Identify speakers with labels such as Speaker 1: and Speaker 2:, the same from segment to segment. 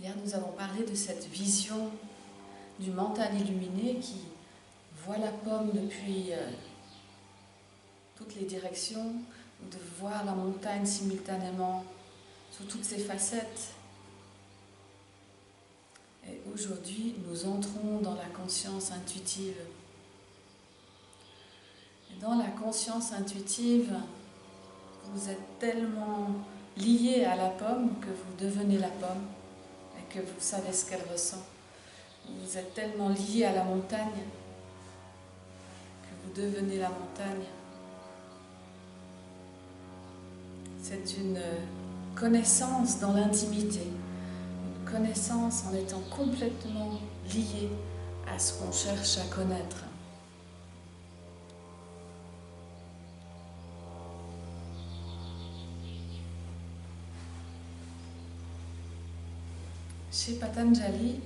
Speaker 1: Hier, nous avons parlé de cette vision du mental illuminé qui voit la pomme depuis toutes les directions, ou de voir la montagne simultanément sous toutes ses facettes. Et aujourd'hui, nous entrons dans la conscience intuitive. Et dans la conscience intuitive, vous êtes tellement lié à la pomme que vous devenez la pomme et que vous savez ce qu'elle ressent. Vous êtes tellement lié à la montagne que vous devenez la montagne. C'est une connaissance dans l'intimité, une connaissance en étant complètement lié à ce qu'on cherche à connaître. Chez Patanjali,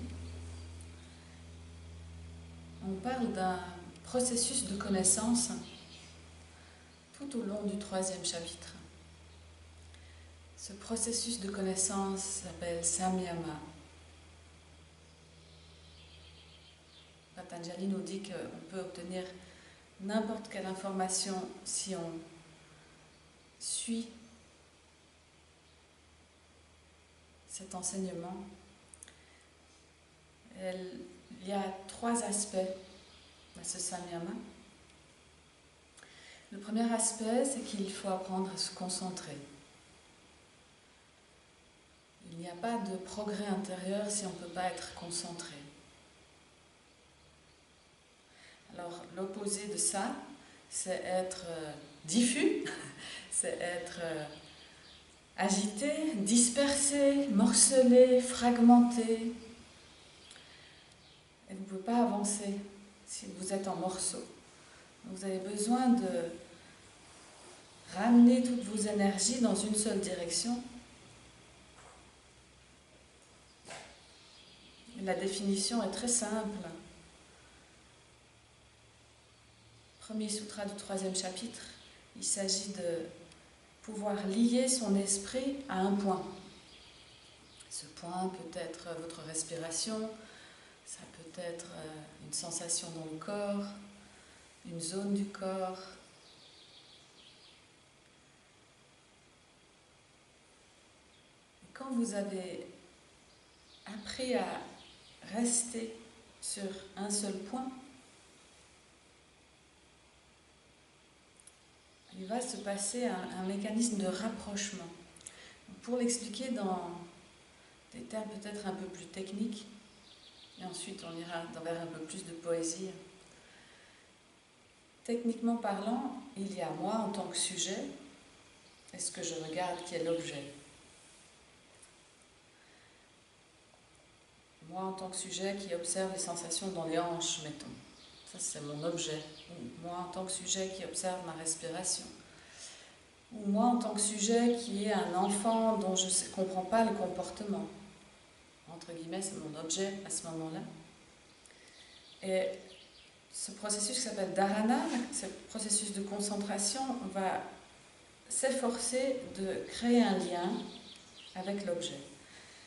Speaker 1: on parle d'un processus de connaissance tout au long du 3e chapitre. Ce processus de connaissance s'appelle Samyama. Patanjali nous dit qu'on peut obtenir n'importe quelle information si on suit cet enseignement. Il y a 3 aspects à ce Samyama. Le premier aspect, c'est qu'il faut apprendre à se concentrer. Il n'y a pas de progrès intérieur si on ne peut pas être concentré. Alors, l'opposé de ça, c'est être diffus, c'est être agité, dispersé, morcelé, fragmenté. Et vous ne pouvez pas avancer si vous êtes en morceaux. Vous avez besoin de ramener toutes vos énergies dans une seule direction. La définition est très simple. Premier sutra du 3e chapitre, il s'agit de pouvoir lier son esprit à un point. Ce point peut être votre respiration, ça peut être une sensation dans le corps, une zone du corps. Et quand vous avez appris à rester sur un seul point, il va se passer un mécanisme de rapprochement. Pour l'expliquer dans des termes peut-être un peu plus techniques, et ensuite on ira vers un peu plus de poésie. Techniquement parlant, il y a moi en tant que sujet, et ce que je regarde qui est l'objet. Moi en tant que sujet qui observe les sensations dans les hanches, mettons. Ça c'est mon objet. Ou moi en tant que sujet qui observe ma respiration. Ou moi en tant que sujet qui est un enfant dont je ne comprends pas le comportement. Entre guillemets, c'est mon objet à ce moment-là. Et ce processus qui s'appelle dharana, ce processus de concentration, va s'efforcer de créer un lien avec l'objet.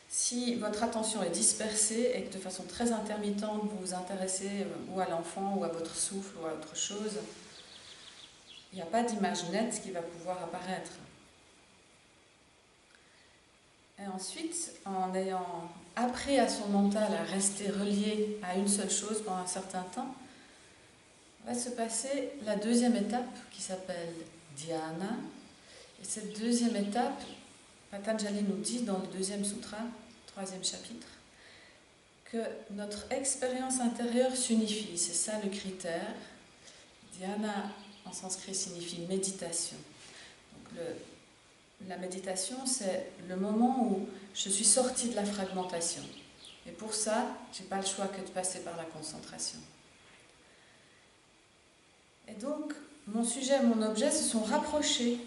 Speaker 1: Si votre attention est dispersée et que de façon très intermittente vous vous intéressez ou à l'enfant ou à votre souffle ou à autre chose, il n'y a pas d'image nette qui va pouvoir apparaître. Et ensuite, en ayant appris à son mental à rester relié à une seule chose pendant un certain temps, va se passer la 2e étape qui s'appelle dhyana. Et cette 2e étape, Patanjali nous dit dans le 2e sutra, 3e chapitre, que notre expérience intérieure s'unifie. C'est ça le critère. Dhyana en sanskrit signifie méditation. Donc la méditation, c'est le moment où je suis sortie de la fragmentation. Et pour ça, je n'ai pas le choix que de passer par la concentration. Et donc, mon sujet et mon objet se sont rapprochés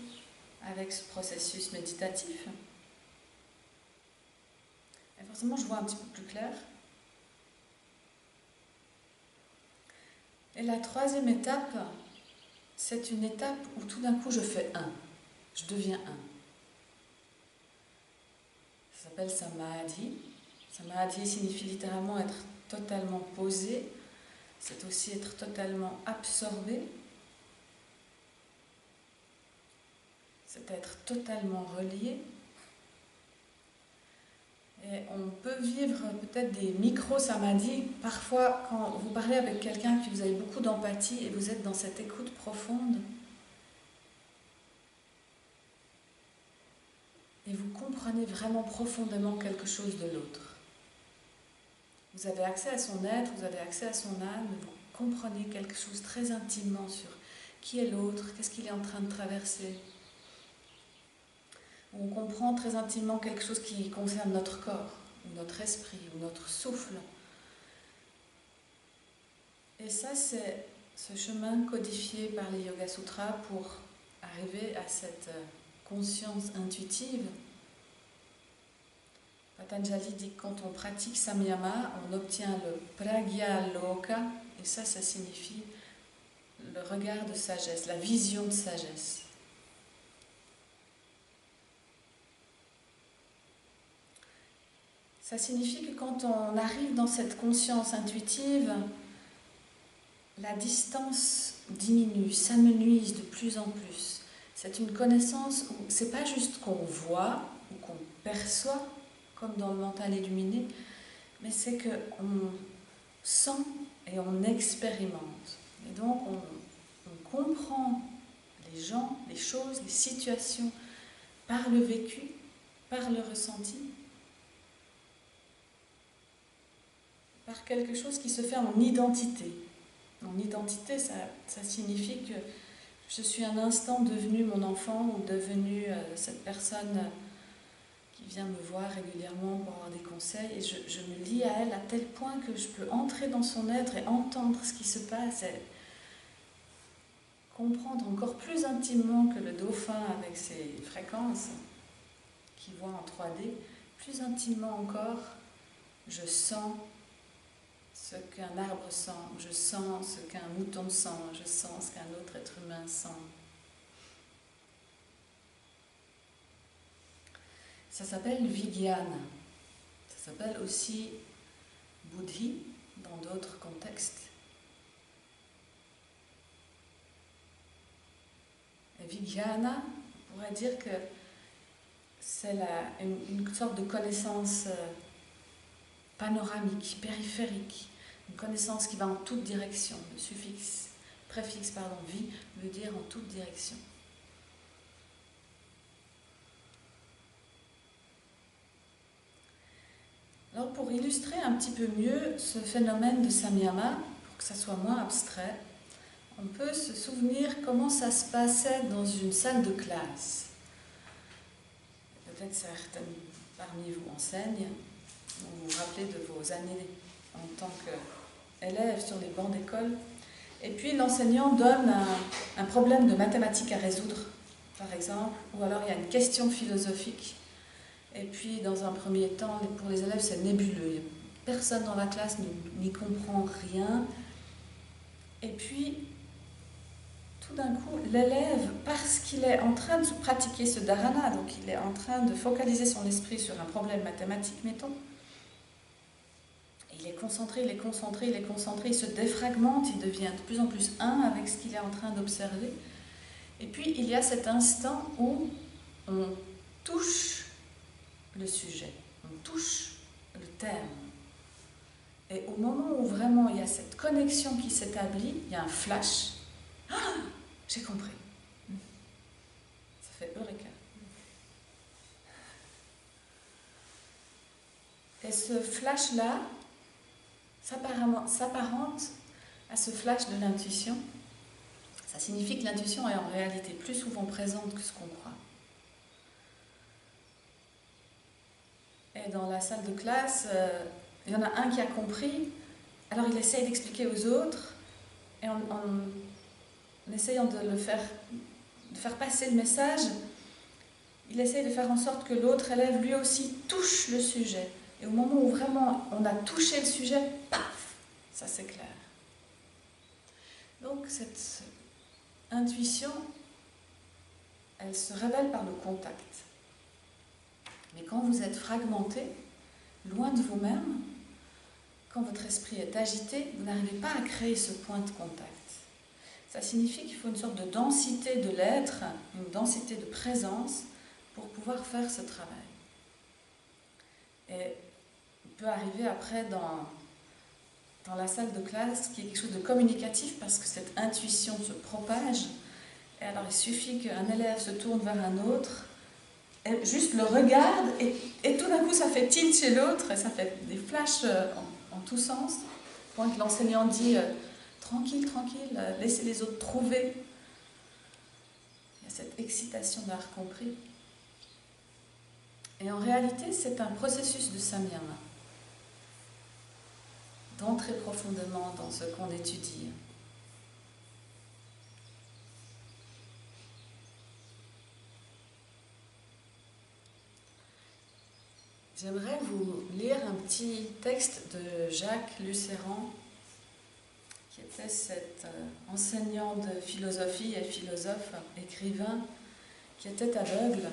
Speaker 1: avec ce processus méditatif. Et forcément, je vois un petit peu plus clair. Et la 3e étape, c'est une étape où tout d'un coup je fais un. Je deviens un. Ça s'appelle samadhi. Samadhi signifie littéralement être totalement posé, c'est aussi être totalement absorbé, c'est être totalement relié. Et on peut vivre peut-être des micro-samadhis. Parfois, quand vous parlez avec quelqu'un qui vous avez beaucoup d'empathie et vous êtes dans cette écoute profonde, et vous comprenez vraiment profondément quelque chose de l'autre. Vous avez accès à son être, vous avez accès à son âme, vous comprenez quelque chose très intimement sur qui est l'autre, qu'est-ce qu'il est en train de traverser. On comprend très intimement quelque chose qui concerne notre corps, ou notre esprit, ou notre souffle. Et ça, c'est ce chemin codifié par les Yoga Sutras pour arriver à cette conscience intuitive. Patanjali dit que quand on pratique Samyama, on obtient le Pragya Loka, et ça signifie le regard de sagesse, la vision de sagesse. Ça signifie que quand on arrive dans cette conscience intuitive, la distance diminue, s'amenuise de plus en plus. C'est une connaissance où c'est pas juste qu'on voit ou qu'on perçoit, comme dans le mental illuminé, mais c'est qu'on sent et on expérimente. Et donc on comprend les gens, les choses, les situations par le vécu, par le ressenti, par quelque chose qui se fait en identité. En identité, ça signifie que je suis un instant devenu mon enfant ou devenu cette personne qui vient me voir régulièrement pour avoir des conseils, et je me lie à elle à tel point que je peux entrer dans son être et entendre ce qui se passe et comprendre encore plus intimement que le dauphin avec ses fréquences qui voit en 3D, plus intimement encore, je sens ce qu'un arbre sent, je sens ce qu'un mouton sent, je sens ce qu'un autre être humain sent. Ça s'appelle Vijnana. Ça s'appelle aussi Buddhi dans d'autres contextes. Et Vijnana, on pourrait dire que c'est une sorte de connaissance panoramique, périphérique, une connaissance qui va en toute direction. Le préfixe, vi veut dire en toute direction. Alors pour illustrer un petit peu mieux ce phénomène de Samyama, pour que ça soit moins abstrait, on peut se souvenir comment ça se passait dans une salle de classe. Peut-être certaines parmi vous enseignent, vous vous rappelez de vos années en tant qu'élève sur les bancs d'école, et puis l'enseignant donne un problème de mathématiques à résoudre, par exemple, ou alors il y a une question philosophique. Et puis, dans un premier temps, pour les élèves, c'est nébuleux. Personne dans la classe n'y comprend rien. Et puis, tout d'un coup, l'élève, parce qu'il est en train de pratiquer ce dharana, donc il est en train de focaliser son esprit sur un problème mathématique, mettons, il est concentré, il se défragmente, il devient de plus en plus un avec ce qu'il est en train d'observer. Et puis, il y a cet instant où on touche le sujet, on touche le thème. Et au moment où vraiment il y a cette connexion qui s'établit, il y a un flash. Ah, j'ai compris. Ça fait eureka. Et ce flash-là s'apparente à ce flash de l'intuition. Ça signifie que l'intuition est en réalité plus souvent présente que ce qu'on croit. Et dans la salle de classe, il y en a un qui a compris, alors il essaye d'expliquer aux autres, et en essayant de faire passer le message, il essaye de faire en sorte que l'autre élève lui aussi touche le sujet. Et au moment où vraiment on a touché le sujet, paf, ça s'éclaire. Donc cette intuition, elle se révèle par le contact. Mais quand vous êtes fragmenté, loin de vous-même, quand votre esprit est agité, vous n'arrivez pas à créer ce point de contact. Ça signifie qu'il faut une sorte de densité de l'être, une densité de présence pour pouvoir faire ce travail. Et il peut arriver après dans la salle de classe qu'il y ait quelque chose de communicatif parce que cette intuition se propage. Et alors il suffit qu'un élève se tourne vers un autre, et juste le regarde et tout d'un coup ça fait tilt chez l'autre et ça fait des flashs en tous sens. Au point que l'enseignant dit tranquille, tranquille, laissez les autres trouver. Il y a cette excitation d'avoir compris. Et en réalité, c'est un processus de samyama, d'entrer profondément dans ce qu'on étudie. J'aimerais vous lire un petit texte de Jacques Lucéran, qui était cet enseignant de philosophie et philosophe, écrivain, qui était aveugle.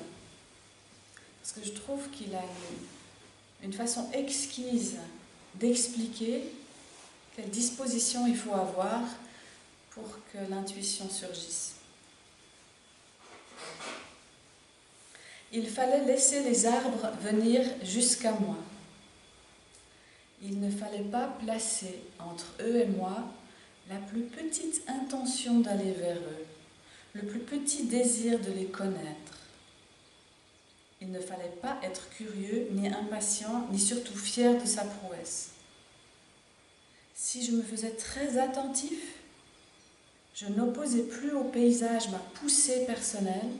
Speaker 1: Parce que je trouve qu'il a une façon exquise d'expliquer quelle disposition il faut avoir pour que l'intuition surgisse. Il fallait laisser les arbres venir jusqu'à moi. Il ne fallait pas placer entre eux et moi la plus petite intention d'aller vers eux, le plus petit désir de les connaître. Il ne fallait pas être curieux, ni impatient, ni surtout fier de sa prouesse. Si je me faisais très attentif, je n'opposais plus au paysage ma poussée personnelle,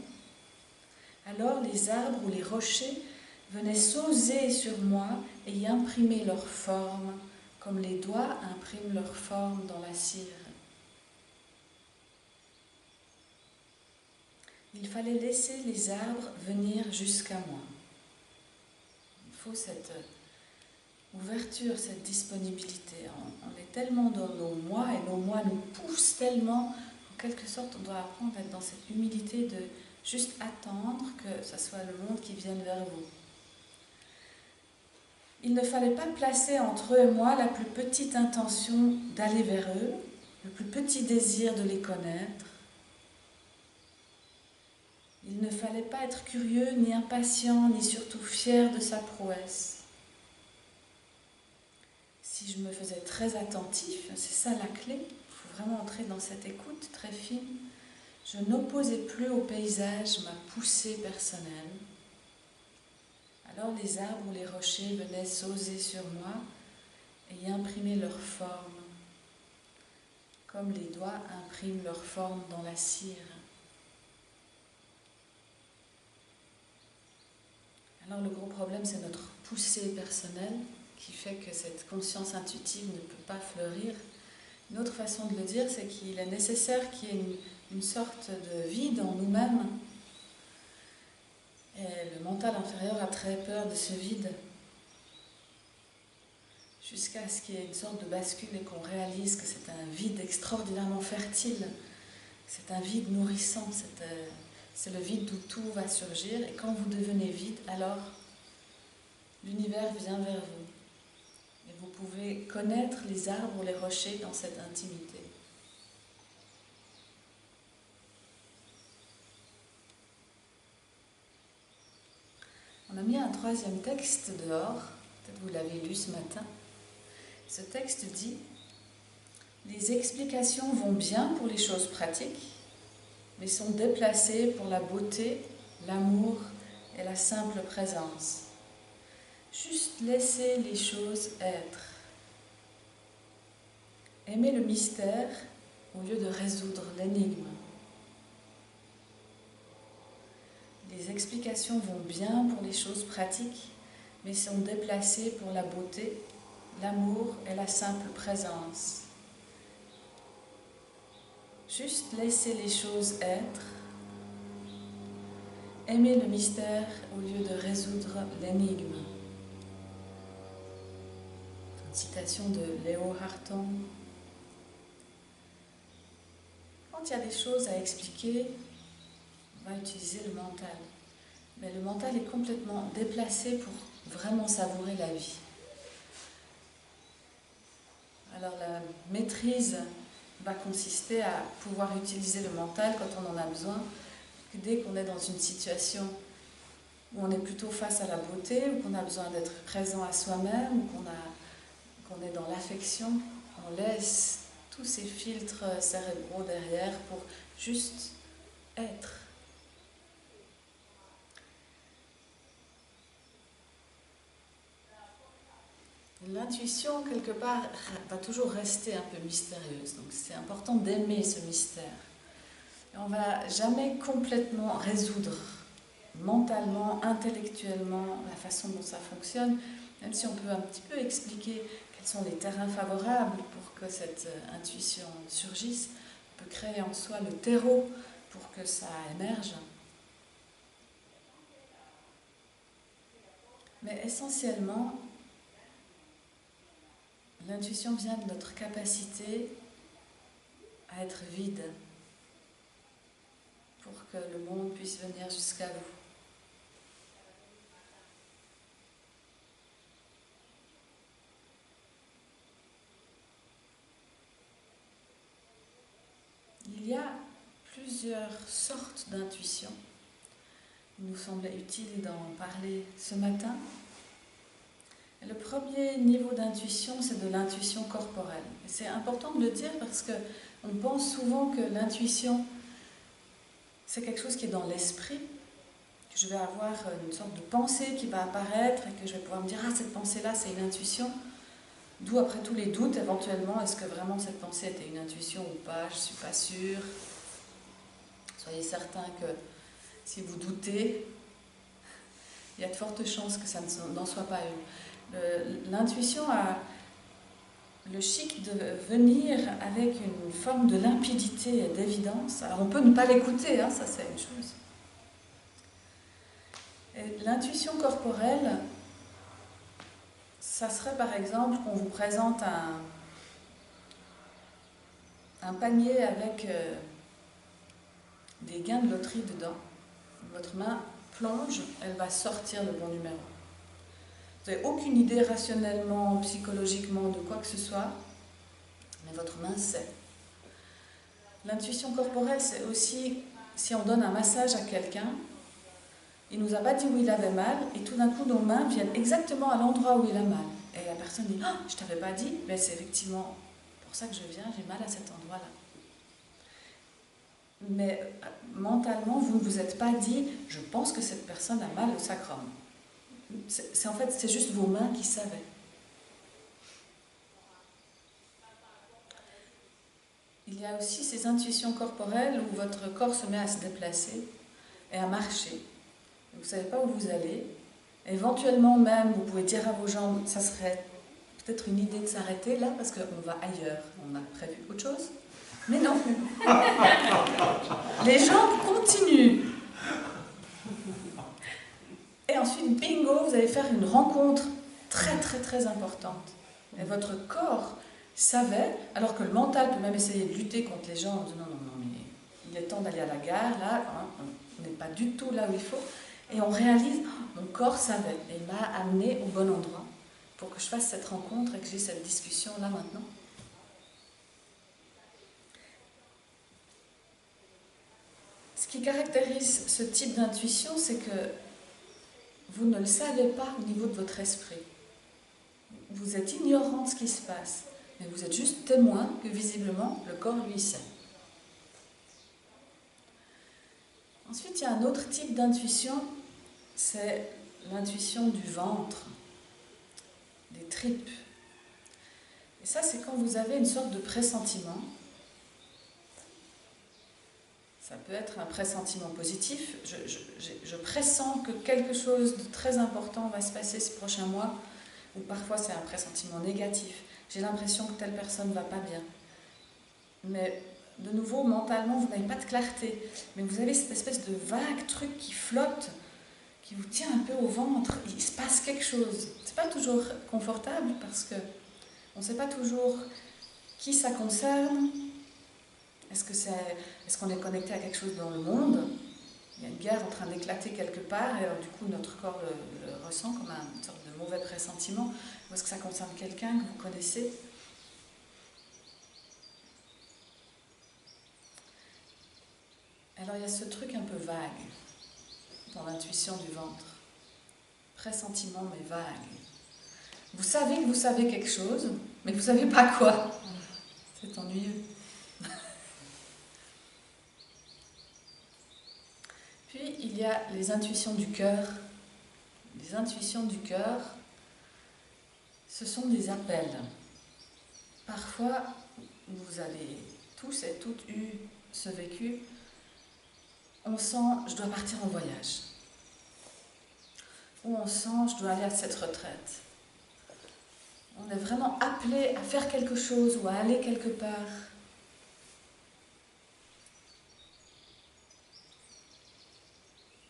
Speaker 1: alors les arbres ou les rochers venaient s'oser sur moi et y imprimer leur forme, comme les doigts impriment leur forme dans la cire. Il fallait laisser les arbres venir jusqu'à moi. Il faut cette ouverture, cette disponibilité. On est tellement dans nos moi et nos moi nous poussent tellement, en quelque sorte on doit apprendre à être dans cette humilité de juste attendre que ce soit le monde qui vienne vers vous. Il ne fallait pas placer entre eux et moi la plus petite intention d'aller vers eux, le plus petit désir de les connaître. Il ne fallait pas être curieux, ni impatient, ni surtout fier de sa prouesse. Si je me faisais très attentif, c'est ça la clé, il faut vraiment entrer dans cette écoute très fine. Je n'opposais plus au paysage ma poussée personnelle. Alors les arbres ou les rochers venaient s'oser sur moi et y imprimer leur forme, comme les doigts impriment leur forme dans la cire. Alors le gros problème, c'est notre poussée personnelle qui fait que cette conscience intuitive ne peut pas fleurir. Une autre façon de le dire, c'est qu'il est nécessaire qu'il y ait une sorte de vide en nous-mêmes. Et le mental inférieur a très peur de ce vide, jusqu'à ce qu'il y ait une sorte de bascule et qu'on réalise que c'est un vide extraordinairement fertile, c'est un vide nourrissant, c'est le vide d'où tout va surgir. Et quand vous devenez vide, alors l'univers vient vers vous. Et vous pouvez connaître les arbres ou les rochers dans cette intimité. On a mis un troisième texte dehors, peut-être vous l'avez lu ce matin. Ce texte dit « Les explications vont bien pour les choses pratiques, mais sont déplacées pour la beauté, l'amour et la simple présence. Juste laisser les choses être. Aimer le mystère au lieu de résoudre l'énigme. Les explications vont bien pour les choses pratiques, mais sont déplacées pour la beauté, l'amour et la simple présence. Juste laisser les choses être. Aimer le mystère au lieu de résoudre l'énigme. » Une citation de Léo Hartong. Quand il y a des choses à expliquer, on va utiliser le mental. Mais le mental est complètement déplacé pour vraiment savourer la vie. Alors la maîtrise va consister à pouvoir utiliser le mental quand on en a besoin. Dès qu'on est dans une situation où on est plutôt face à la beauté, ou qu'on a besoin d'être présent à soi-même, ou qu'on est dans l'affection, on laisse tous ces filtres cérébraux derrière pour juste être. L'intuition, quelque part, va toujours rester un peu mystérieuse. Donc c'est important d'aimer ce mystère. Et on ne va jamais complètement résoudre mentalement, intellectuellement, la façon dont ça fonctionne, même si on peut un petit peu expliquer quels sont les terrains favorables pour que cette intuition surgisse. On peut créer en soi le terreau pour que ça émerge. Mais essentiellement, l'intuition vient de notre capacité à être vide pour que le monde puisse venir jusqu'à vous. Il y a plusieurs sortes d'intuition. Il nous semblait utile d'en parler ce matin. Le premier niveau d'intuition, c'est de l'intuition corporelle. Et c'est important de le dire parce qu'on pense souvent que l'intuition, c'est quelque chose qui est dans l'esprit, que je vais avoir une sorte de pensée qui va apparaître et que je vais pouvoir me dire « Ah, cette pensée-là, c'est une intuition ». D'où après tous les doutes, éventuellement, est-ce que vraiment cette pensée était une intuition ou pas? Je ne suis pas sûre. Soyez certains que si vous doutez, il y a de fortes chances que ça n'en soit pas une. L'intuition a le chic de venir avec une forme de limpidité et d'évidence. Alors on peut ne pas l'écouter, hein, ça c'est une chose. L'intuition corporelle, ça serait par exemple qu'on vous présente un panier avec des gains de loterie dedans. Votre main plonge, elle va sortir le bon numéro. Vous n'avez aucune idée rationnellement, psychologiquement de quoi que ce soit, mais votre main sait. L'intuition corporelle, c'est aussi si on donne un massage à quelqu'un, il ne nous a pas dit où il avait mal, et tout d'un coup nos mains viennent exactement à l'endroit où il a mal. Et la personne dit « Ah, je ne t'avais pas dit, mais c'est effectivement pour ça que je viens, j'ai mal à cet endroit-là. » Mais mentalement, vous ne vous êtes pas dit « Je pense que cette personne a mal au sacrum ». En fait, c'est juste vos mains qui savaient. Il y a aussi ces intuitions corporelles où votre corps se met à se déplacer et à marcher. Vous ne savez pas où vous allez. Éventuellement même, vous pouvez dire à vos jambes, ça serait peut-être une idée de s'arrêter là parce qu'on va ailleurs. On a prévu autre chose. Mais non. Les jambes continuent. Et ensuite, bingo, vous allez faire une rencontre très très très importante. Et votre corps savait, alors que le mental peut même essayer de lutter contre les gens en disant non, mais il est temps d'aller à la gare, là, on n'est pas du tout là où il faut. Et on réalise, mon corps savait, et il m'a amené au bon endroit pour que je fasse cette rencontre et que j'ai cette discussion là maintenant. Ce qui caractérise ce type d'intuition, c'est que vous ne le savez pas au niveau de votre esprit. Vous êtes ignorant de ce qui se passe, mais vous êtes juste témoin que visiblement le corps lui sait. Ensuite, il y a un autre type d'intuition, c'est l'intuition du ventre, des tripes. Et ça, c'est quand vous avez une sorte de pressentiment. Ça peut être un pressentiment positif. Je pressens que quelque chose de très important va se passer ce prochain mois, ou parfois c'est un pressentiment négatif. J'ai l'impression que telle personne ne va pas bien. Mais de nouveau, mentalement, vous n'avez pas de clarté. Mais vous avez cette espèce de vague truc qui flotte, qui vous tient un peu au ventre. Il se passe quelque chose. Ce n'est pas toujours confortable parce qu'on ne sait pas toujours qui ça concerne. Est-ce qu'on est connecté à quelque chose dans le monde? Il y a une guerre en train d'éclater quelque part, et alors du coup notre corps le ressent comme une sorte de mauvais pressentiment. Ou est-ce que ça concerne quelqu'un que vous connaissez? Alors il y a ce truc un peu vague dans l'intuition du ventre. Pressentiment mais vague. Vous savez que vous savez quelque chose, mais vous ne savez pas quoi. C'est ennuyeux. Puis il y a les intuitions du cœur. Les intuitions du cœur, ce sont des appels. Parfois, vous avez tous et toutes eu ce vécu. On sent, je dois partir en voyage. Ou on sent, je dois aller à cette retraite. On est vraiment appelé à faire quelque chose ou à aller quelque part.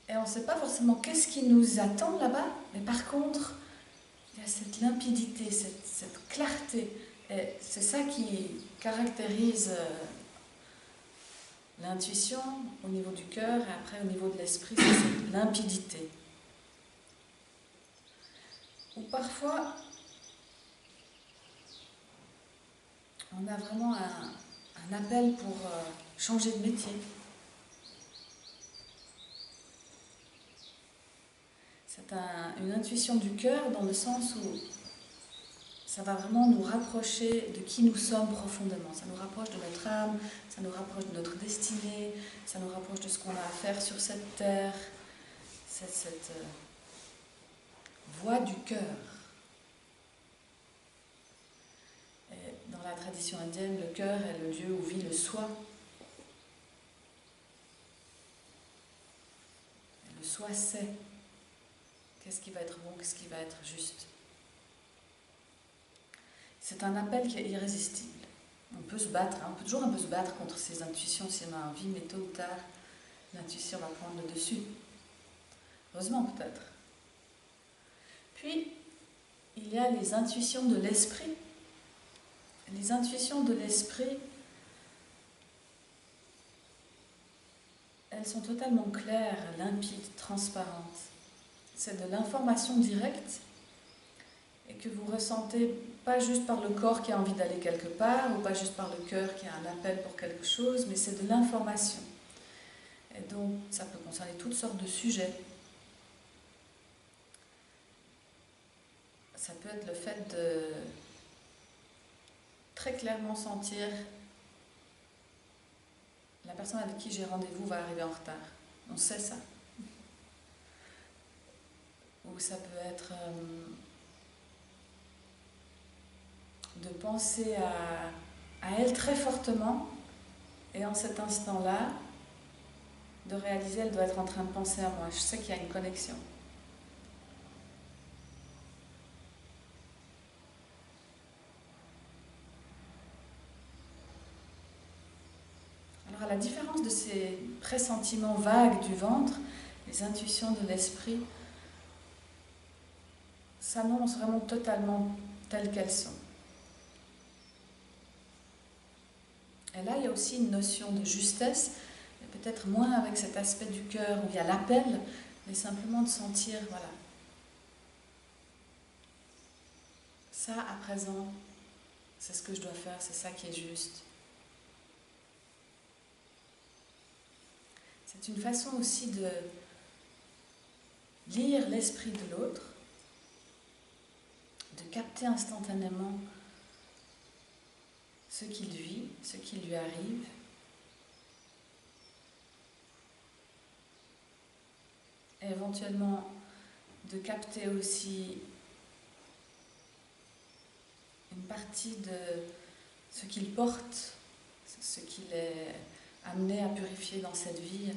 Speaker 1: Et on ne sait pas forcément qu'est-ce qui nous attend là-bas, mais par contre, il y a cette limpidité, cette clarté. Et c'est ça qui caractérise l'intuition au niveau du cœur et après au niveau de l'esprit, c'est cette limpidité. Ou parfois, on a vraiment un appel pour changer de métier. C'est une intuition du cœur dans le sens où ça va vraiment nous rapprocher de qui nous sommes profondément. Ça nous rapproche de notre âme, ça nous rapproche de notre destinée, ça nous rapproche de ce qu'on a à faire sur cette terre. C'est cette voix du cœur. Et dans la tradition indienne, le cœur est le lieu où vit le soi. Et le soi sait qu'est-ce qui va être bon, qu'est-ce qui va être juste. C'est un appel qui est irrésistible. On peut se battre, on peut toujours un peu se battre contre ces intuitions si on a envie, mais tôt ou tard, l'intuition va prendre le dessus. Heureusement peut-être. Puis, il y a les intuitions de l'esprit. Les intuitions de l'esprit, elles sont totalement claires, limpides, transparentes. C'est de l'information directe et que vous ressentez pas juste par le corps qui a envie d'aller quelque part ou pas juste par le cœur qui a un appel pour quelque chose, mais c'est de l'information. Et donc, ça peut concerner toutes sortes de sujets. Ça peut être le fait de très clairement sentir la personne avec qui j'ai rendez-vous va arriver en retard. On sait ça. Ou ça peut être de penser à elle très fortement et en cet instant-là, de réaliser qu'elle doit être en train de penser à moi. Je sais qu'il y a une connexion. Alors à la différence de ces pressentiments vagues du ventre, les intuitions de l'esprit s'annoncent vraiment totalement telles qu'elles sont. Et là, il y a aussi une notion de justesse, mais peut-être moins avec cet aspect du cœur où il y a l'appel, mais simplement de sentir, voilà, ça à présent, c'est ce que je dois faire, c'est ça qui est juste. C'est une façon aussi de lire l'esprit de l'autre, de capter instantanément ce qu'il vit, ce qui lui arrive. Et éventuellement de capter aussi une partie de ce qu'il porte, ce qu'il est amené à purifier dans cette vie.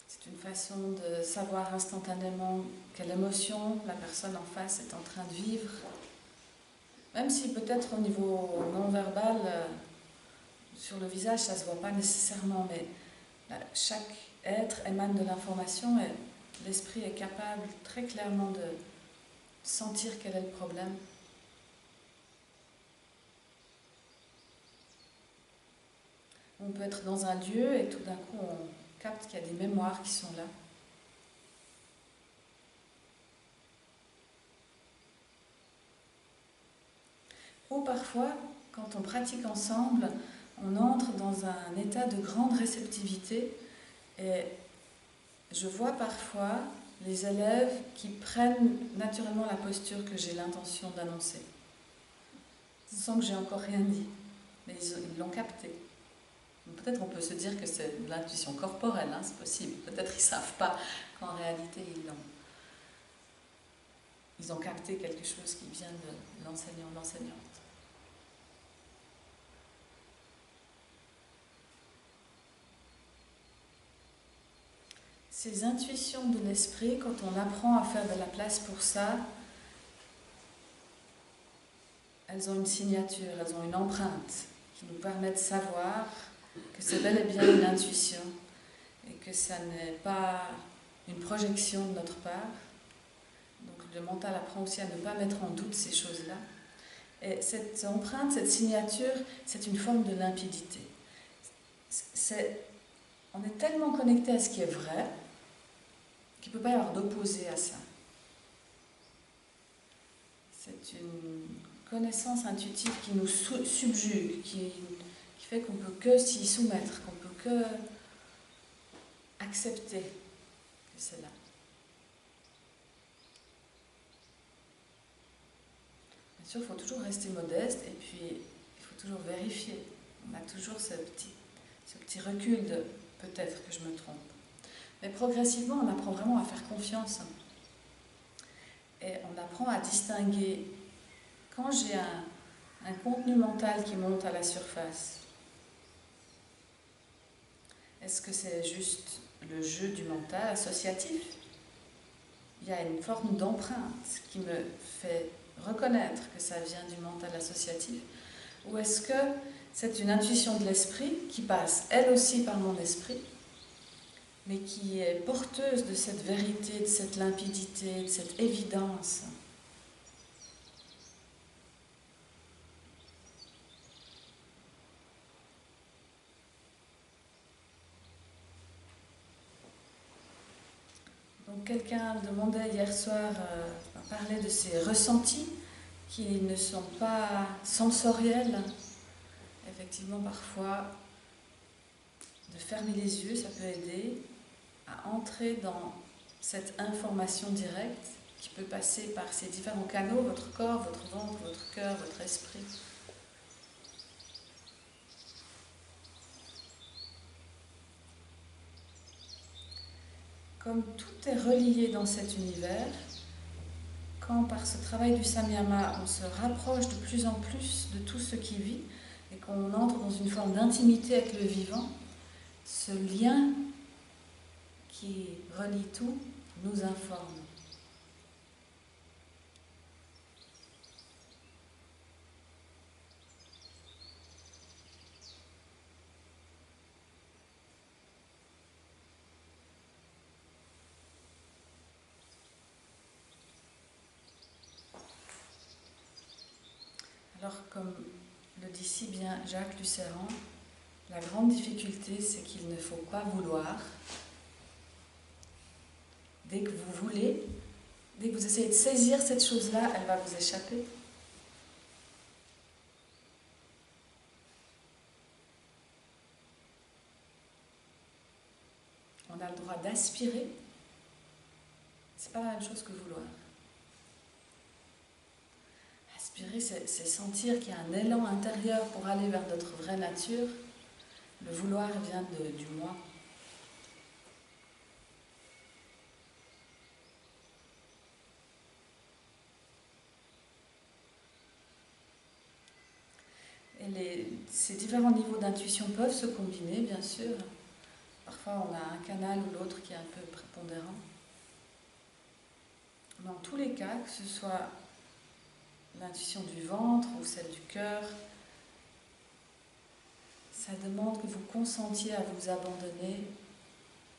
Speaker 1: C'est une façon de savoir instantanément quelle émotion la personne en face est en train de vivre. Même si peut-être au niveau non-verbal, sur le visage, ça ne se voit pas nécessairement, mais chaque être émane de l'information et l'esprit est capable très clairement de sentir quel est le problème. On peut être dans un lieu et tout d'un coup on capte qu'il y a des mémoires qui sont là. Ou parfois, quand on pratique ensemble, on entre dans dans un état de grande réceptivité et je vois parfois les élèves qui prennent naturellement la posture que j'ai l'intention d'annoncer. Sans que j'ai encore rien dit, mais ils l'ont capté. Peut-être on peut se dire que c'est de l'intuition corporelle, hein, c'est possible. Peut-être ils ne savent pas qu'en réalité ils ont capté quelque chose qui vient de l'enseignant ou l'enseignante. Ces intuitions de l'esprit, quand on apprend à faire de la place pour ça, elles ont une signature, elles ont une empreinte qui nous permet de savoir que c'est bel et bien une intuition et que ça n'est pas une projection de notre part. Donc le mental apprend aussi à ne pas mettre en doute ces choses-là. Et cette empreinte, cette signature, c'est une forme de limpidité. On est tellement connecté à ce qui est vrai qu'il ne peut pas y avoir d'opposé à ça. C'est une connaissance intuitive qui nous subjugue, qui fait qu'on ne peut que s'y soumettre, qu'on ne peut que accepter que c'est là. Bien sûr, il faut toujours rester modeste et puis il faut toujours vérifier. On a toujours ce petit recul de peut-être que je me trompe. Mais progressivement, on apprend vraiment à faire confiance. Et on apprend à distinguer quand j'ai un contenu mental qui monte à la surface. Est-ce que c'est juste le jeu du mental associatif? Il y a une forme d'empreinte qui me fait reconnaître que ça vient du mental associatif. Ou est-ce que c'est une intuition de l'esprit qui passe elle aussi par mon esprit, mais qui est porteuse de cette vérité, de cette limpidité, de cette évidence? Donc quelqu'un demandait hier soir, parlait de ses ressentis qui ne sont pas sensoriels. Effectivement, parfois, de fermer les yeux, ça peut aider à entrer dans cette information directe qui peut passer par ces différents canaux, votre corps, votre ventre, votre cœur, votre esprit. Comme tout est relié dans cet univers, quand par ce travail du samyama, on se rapproche de plus en plus de tout ce qui vit et qu'on entre dans une forme d'intimité avec le vivant, ce lien qui relie tout nous informe. Alors, comme le dit si bien Jacques Lucéran, la grande difficulté, c'est qu'il ne faut pas vouloir. Dès que vous voulez, dès que vous essayez de saisir cette chose-là, elle va vous échapper. On a le droit d'aspirer. C'est pas la même chose que vouloir. Aspirer, c'est sentir qu'il y a un élan intérieur pour aller vers notre vraie nature. Le vouloir vient du moi. Et ces différents niveaux d'intuition peuvent se combiner, bien sûr. Parfois, on a un canal ou l'autre qui est un peu prépondérant. Mais en tous les cas, que ce soit l'intuition du ventre ou celle du cœur, ça demande que vous consentiez à vous abandonner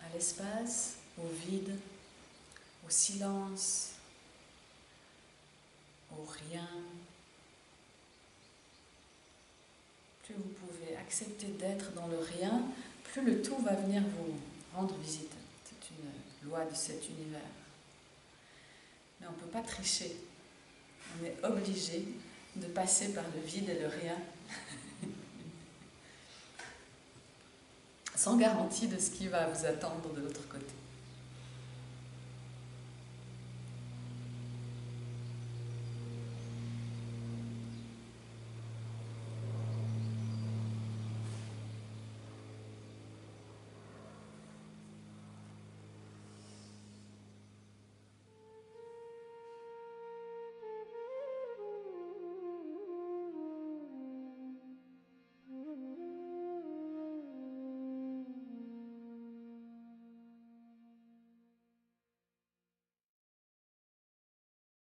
Speaker 1: à l'espace, au vide, au silence, au rien. Plus vous pouvez accepter d'être dans le rien, plus le tout va venir vous rendre visite. C'est une loi de cet univers. Mais on ne peut pas tricher. On est obligé de passer par le vide et le rien. sans garantie de ce qui va vous attendre de l'autre côté.